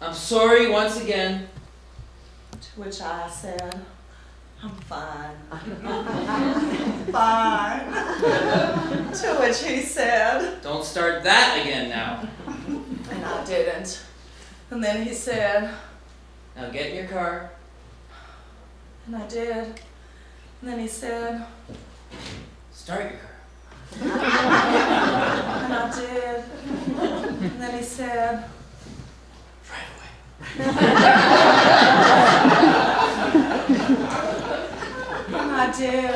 I'm sorry once again. To which I said, I'm fine. Fine. To which he said, Don't start that again now. and I didn't. And then he said, Now get in your car. and I did. And then he said, Start your car. and I did. And then he said, Right away. and I did.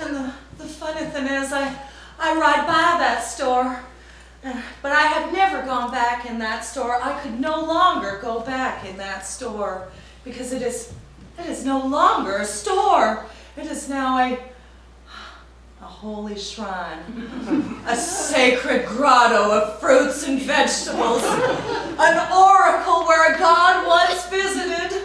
And the funny thing is, I ride by that store, but I have never gone back in that store. I could no longer go back in that store because it is no longer a store. It is now a holy shrine, a sacred grotto of fruits and vegetables, an oracle where a god once visited,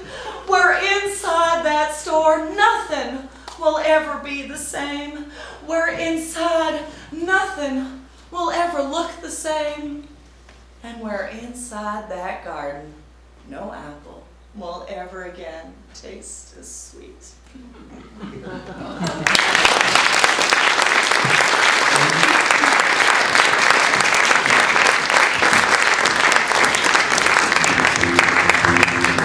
where inside that store nothing will ever be the same, where inside nothing will ever look the same, and where inside that garden no apple will ever again taste as sweet.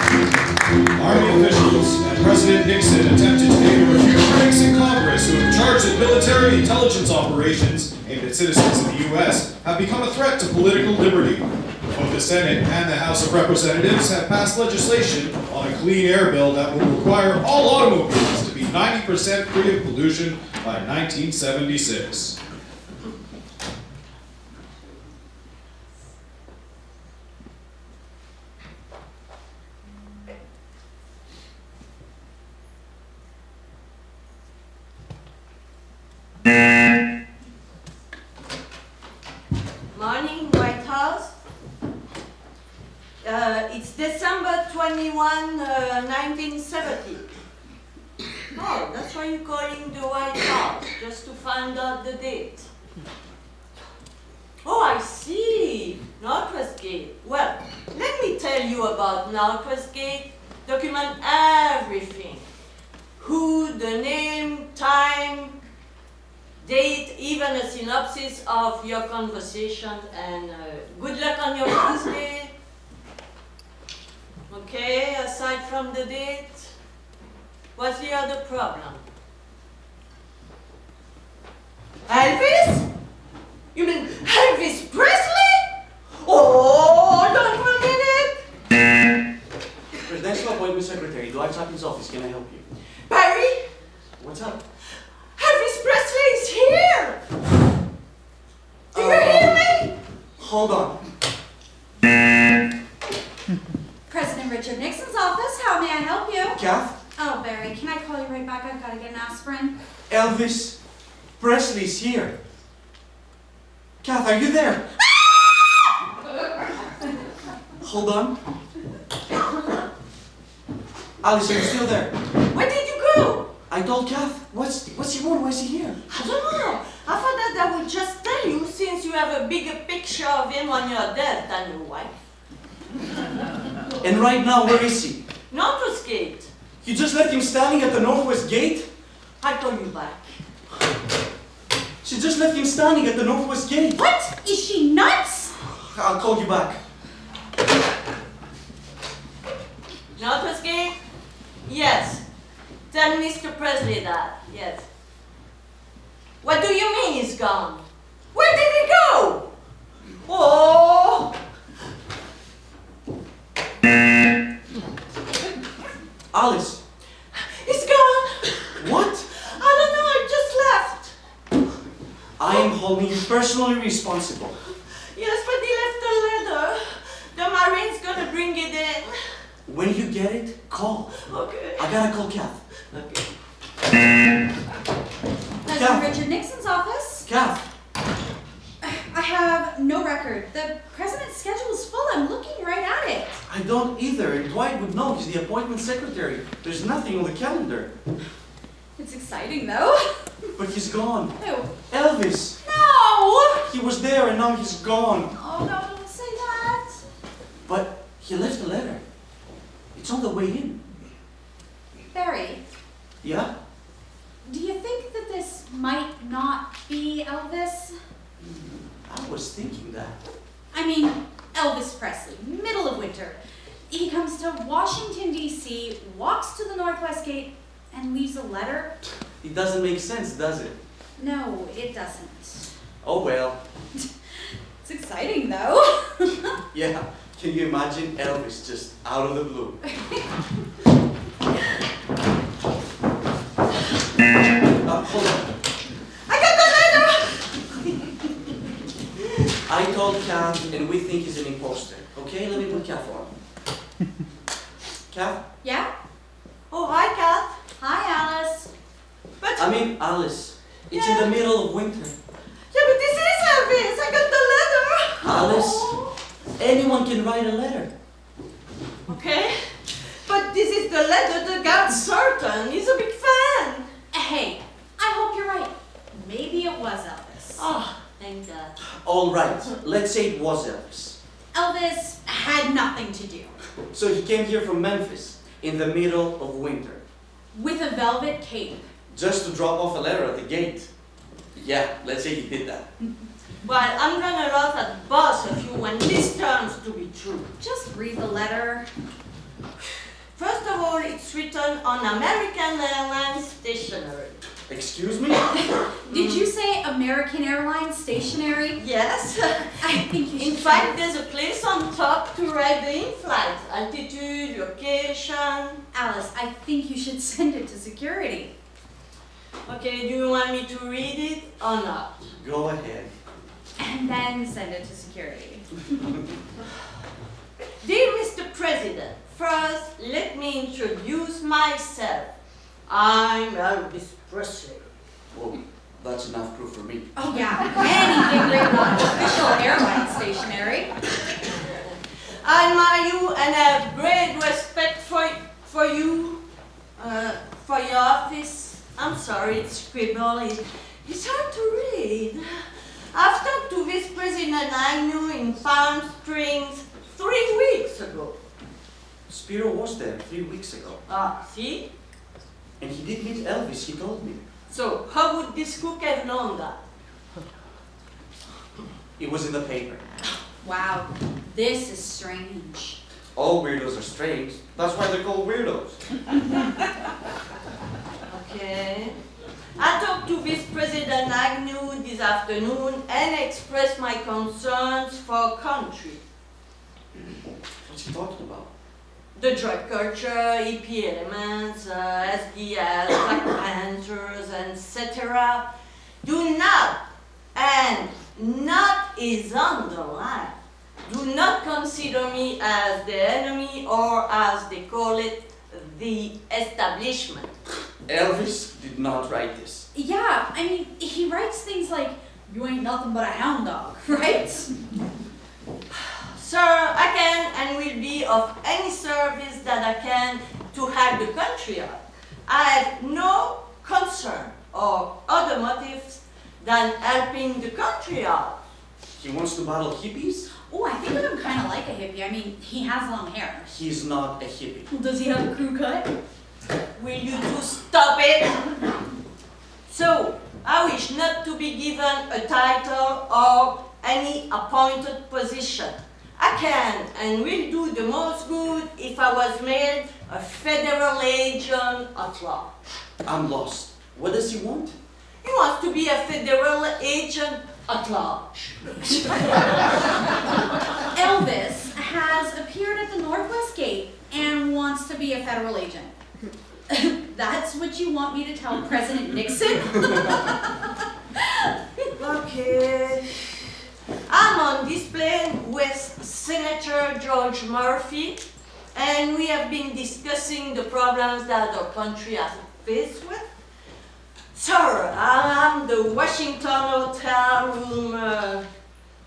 Army officials and President Nixon attempted today to refute critics in Congress who have charged that military intelligence operations aimed at citizens of the U.S. have become a threat to political liberty. Both the Senate and the House of Representatives have passed legislation on a clean air bill that will require all automobiles to be 90% free of pollution by 1976. Morning, White House. It's December 21, 1970. Oh, that's why you're calling the White House, just to find out the date. Oh, I see. Northwest Gate. Well, let me tell you about Northwest Gate. Document everything. Who, the name, time, date, even a synopsis of your conversation, and good luck on your first date. Okay, aside from the date, what's the other problem? Elvis? You mean Elvis Presley? Oh, hold on for a minute. Presidential Appointment Secretary, Dwight Chapman's office. Can I help you? Barry, What's up? Elvis Presley is here. Do you hear me? Hold on. President Richard Nixon's office. How may I help you? Kath, Oh, Barry, can I call you right back? I've got to get an aspirin. Elvis Presley's here. Kath, are you there? Hold on. Alice, are you still there? Where did you go? I told Kath. What's he want? Why is he here? I don't know. I thought that I would just tell you since you have a bigger picture of him on your desk than your wife. And right now, where is he? Northwest Gate. You just left him standing at the Northwest Gate? I'll call you back. She just left him standing at the Northwest Gate. What? Is she nuts? I'll call you back. Northwest Gate? Yes. Tell Mr. Presley that. Yes. What do you mean he's gone? Where did he go? Oh! Alice. He's gone. What? I don't know. I just left. I am holding you personally responsible. Yes, but he left a letter. The Marine's gonna bring it in. When you get it, call. Okay. I gotta call Kath. Okay. President Richard Nixon's office. Kath, I have no record. The president's schedule is full. I'm looking right at it. I don't either. And Dwight would know. He's the appointment secretary. There's nothing on the calendar. It's exciting, though. But he's gone. Who? Elvis. No! He was there and now he's gone. Oh, no, don't say that. But he left a letter. It's on the way in. Barry, Yeah? do you think that this might not be Elvis? I was thinking that. I mean, Elvis Presley, middle of winter. He comes to Washington, D.C., walks to the Northwest Gate, and leaves a letter? It doesn't make sense, does it? No, it doesn't. Oh well. It's exciting, though. Yeah. Can you imagine Elvis just out of the blue? Hold on. I got the letter! I told Kath, and we think he's an imposter. Okay, let me put Kath on. Kath? Yeah? Oh, hi, Kath. Hi, Alice. But, I mean, Alice. It's in the middle of winter. yeah, but this is Elvis. I got the letter. Alice, anyone can write a letter. Okay, but this is the letter the guard certain. He's a big fan. Hey, I hope you're right. Maybe it was Elvis. Oh, thank God. All right, let's say it was Elvis. Elvis had nothing to do So he came here from Memphis in the middle of winter, with a velvet cape. just to drop off a letter at the gate. Yeah, let's say he did that. Well, I'm gonna laugh at both of you when this turns to be true. Just read the letter. First of all, it's written on American Airlines stationery. Excuse me? Did you say American Airlines stationery? Yes. I think you should In fact, there's a place on top to write the in-flight altitude, location. Alice, I think you should send it to security. Okay, do you want me to read it or not? Go ahead. And then send it to security. Dear Mr. President, first let me introduce myself. I'm Elvis Presley. Well, that's enough proof for me. Oh yeah, anything written on official airline stationery. I admire you and have great respect for you, for your office. I'm sorry, it's scribbled. It's hard to read. I've talked to Vice President Agnew in Palm Springs 3 weeks ago. Spiro was there 3 weeks ago. Ah, see? And he did meet Elvis, he told me. So, how would this cook have known that? It was in the paper. Wow, this is strange. All weirdos are strange. That's why they're called weirdos. Okay. I talked to Vice President Agnew this afternoon and expressed my concerns for our country. What's he talking about? The drug culture, hippie elements, SDS, Black Panthers, etc. Do not, and not is underlined, do not consider me as the enemy or as they call it, the establishment. Elvis did not write this. Yeah, I mean, he writes things like, you ain't nothing but a hound dog, right? Sir, I can and will be of any service that I can to help the country out. I have no concern or other motives than helping the country out. He wants to battle hippies? Oh, I think of him kind of like a hippie. I mean, he has long hair. He's not a hippie. Does he have a crew cut? Will you two stop it? So, I wish not to be given a title or any appointed position. I can and will do the most good if I was made a federal agent at large. I'm lost. What does he want? He wants to be a federal agent at large. Elvis has appeared at the Northwest Gate and wants to be a federal agent. That's what you want me to tell President Nixon? Okay. I'm on this plane with Senator George Murphy, and we have been discussing the problems that our country has faced with. Sir, I'm the Washington Hotel room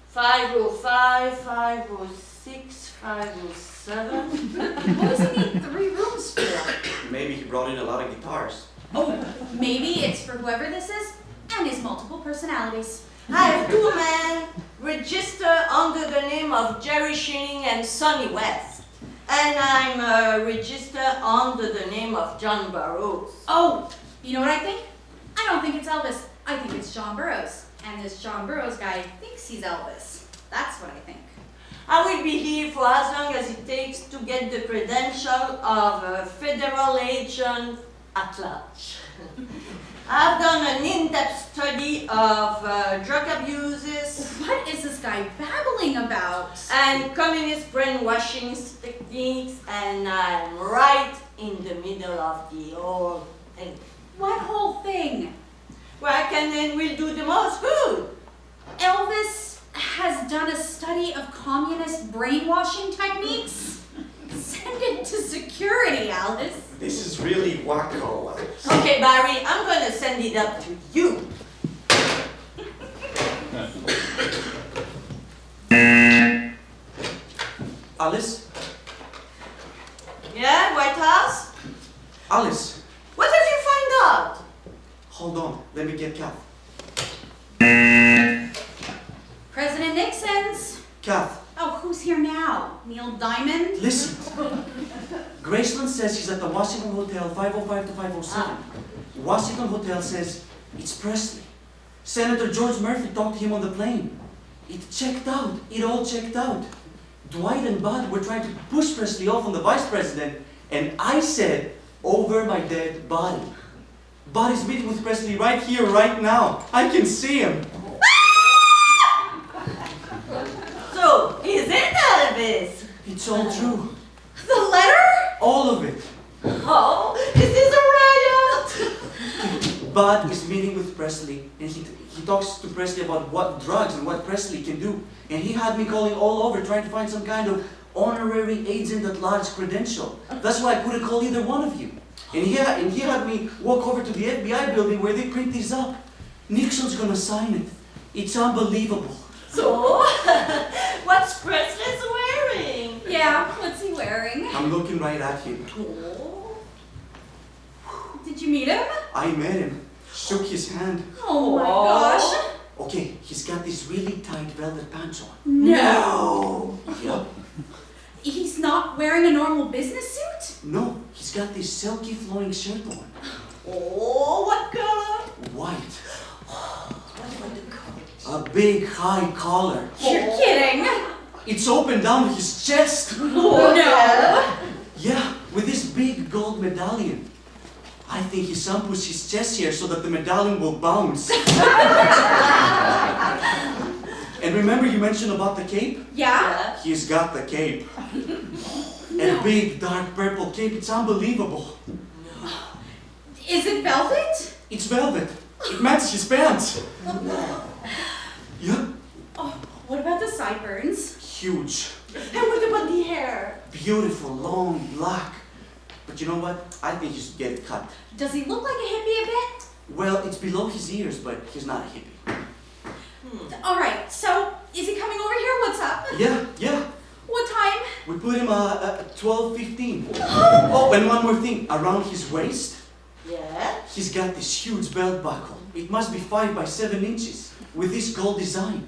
505, 506, 507. What does he need 3 rooms for? Maybe he brought in a lot of guitars. Oh, maybe it's for whoever this is and his multiple personalities. I have 2 men registered under the name of Jerry Schilling and Sonny West. And I'm registered under the name of John Burroughs. Oh, you know what I think? I don't think it's Elvis. I think it's John Burroughs. And this John Burroughs guy thinks he's Elvis. That's what I think. I will be here for as long as it takes to get the credential of a federal agent at large. I've done an in-depth study of drug abuses What is this guy babbling about? and communist brainwashing techniques, and I'm right in the middle of the whole thing. What whole thing? Where I can and will do the most good. Elvis has done a study of communist brainwashing techniques? Send it to security, Alice. This is really wacko. Okay, Barry, I'm gonna send it up to you. Alice? Yeah, White House? Alice? What have you found out? Hold on, let me get Kath. President Nixon's. Kath, Oh, who's here now? Neil Diamond? listen. Graceland says he's at the Washington Hotel 505 to 507. Washington Hotel says it's Presley. Senator George Murphy talked to him on the plane. It checked out. It all checked out. Dwight and Bud were trying to push Presley off on the vice president, and I said, over my dead body. Bud is meeting with Presley right here, right now. I can see him. So, is it Elvis? It's all true. The letter? All of it. Oh, is this a riot? Bud is meeting with Presley, and he talks to Presley about what drugs and what Presley can do. And he had me calling all over trying to find some kind of honorary agent at large credential. That's why I couldn't call either one of you. And he had me walk over to the FBI building where they print these up. Nixon's gonna sign it. It's unbelievable. So, what's Presley's wearing? Yeah, what's he wearing? I'm looking right at him. Oh. Did you meet him? I met him, shook his hand. Oh my Oh. gosh. Okay, he's got these really tight velvet pants on. No. Yep. He's not wearing a normal business suit? No, he's got this silky flowing shirt on. Oh, what color? White. What about the coat? A big high collar. You're kidding. It's open down to his chest. Oh no. Yeah, with this big gold medallion. I think he shampoos his chest here so that the medallion will bounce. And remember you mentioned about the cape? Yeah? He's got the cape. A big dark purple cape. It's unbelievable. Is it velvet? It's velvet. It matches his pants. Yeah, Oh, what about the sideburns? huge. And what about the hair? Beautiful, long, black. But you know what? I think he should get it cut. Does he look like a hippie a bit? Well, it's below his ears, but he's not a hippie. All right, so is he coming over here? What's up? Yeah. What time? We put him at 12:15. Oh, and one more thing. Around his waist, Yeah? he's got this huge belt buckle. It must be 5 by 7 inches with this gold design.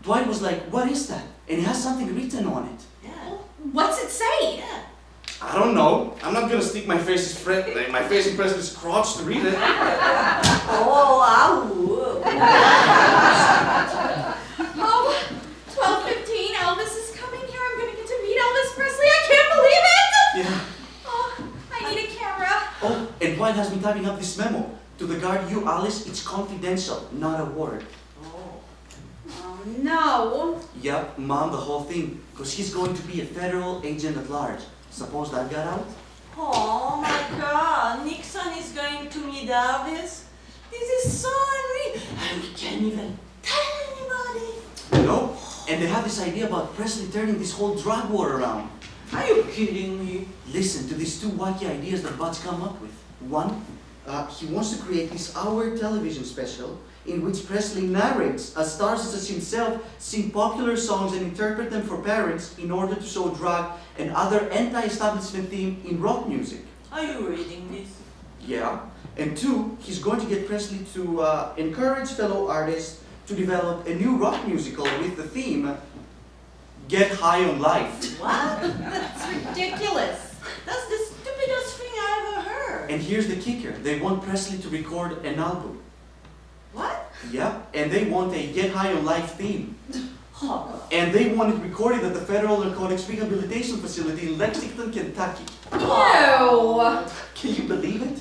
Dwight was like, "What is that?" And it has something written on it. Yeah. What's it say? Yeah. I don't know. I'm not gonna stick my face in President's crotch to read it. Oh, I would. Oh, 12:15. Elvis is coming here. I'm gonna get to meet Elvis Presley. I can't believe it. Yeah. Oh, I need a camera. Oh, and Dwight has me typing up this memo. To the guard, you, Alice, it's confidential, not a word. Oh no. Yep, Mom, the whole thing. Because he's going to be a federal agent at large. Suppose that got out? Oh my God, Nixon is going to meet Elvis? This is so unreal. And we can't even tell anybody. No. And they have this idea about Presley turning this whole drug war around. Are you kidding me? Listen to these two wacky ideas that Bud's come up with. One, he wants to create this hour television special in which Presley narrates as stars such as himself sing popular songs and interpret them for parents in order to show drug and other anti-establishment theme in rock music. Are you reading this? Yeah. And two, he's going to get Presley to encourage fellow artists to develop a new rock musical with the theme Get High on Life. What? That's ridiculous. That's the stupidest thing I ever heard. And here's the kicker. They want Presley to record an album. What? Yep, and they want a Get High on Life theme. Oh, And they want it recorded at the Federal Narcotics Rehabilitation Facility in Lexington, Kentucky. No. Can you believe it?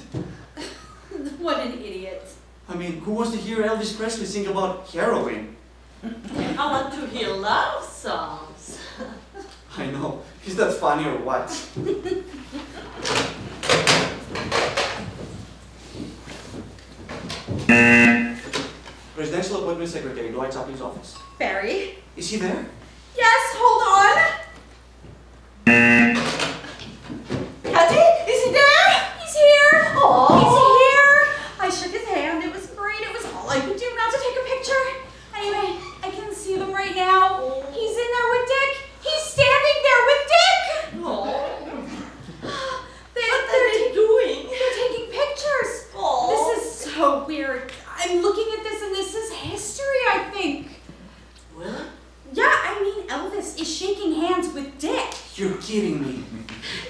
What an idiot. I mean, who wants to hear Elvis Presley sing about heroin? I want to hear love songs. I know. Is that funny or what? Presidential Appointment Secretary, Dwight Chaplin's office. Barry? Is he there? Yes, hold on. Patty, is he there? He's here. Oh. He's here. I shook his hand. It was great. It was all I could do not to take a picture. Anyway, I can see them right now. He's in there with Dick. He's standing there with Dick. Oh. They, What they're, are they doing? they're taking pictures. Oh. This is so weird. I'm looking at this and this is history, I think. Well, Yeah, I mean, Elvis is shaking hands with Dick. You're kidding me.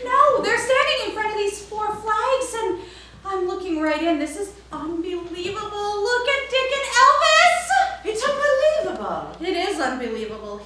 No, they're standing in front of these 4 flags and I'm looking right in. This is unbelievable. Look at Dick and Elvis. it's unbelievable. It is unbelievable.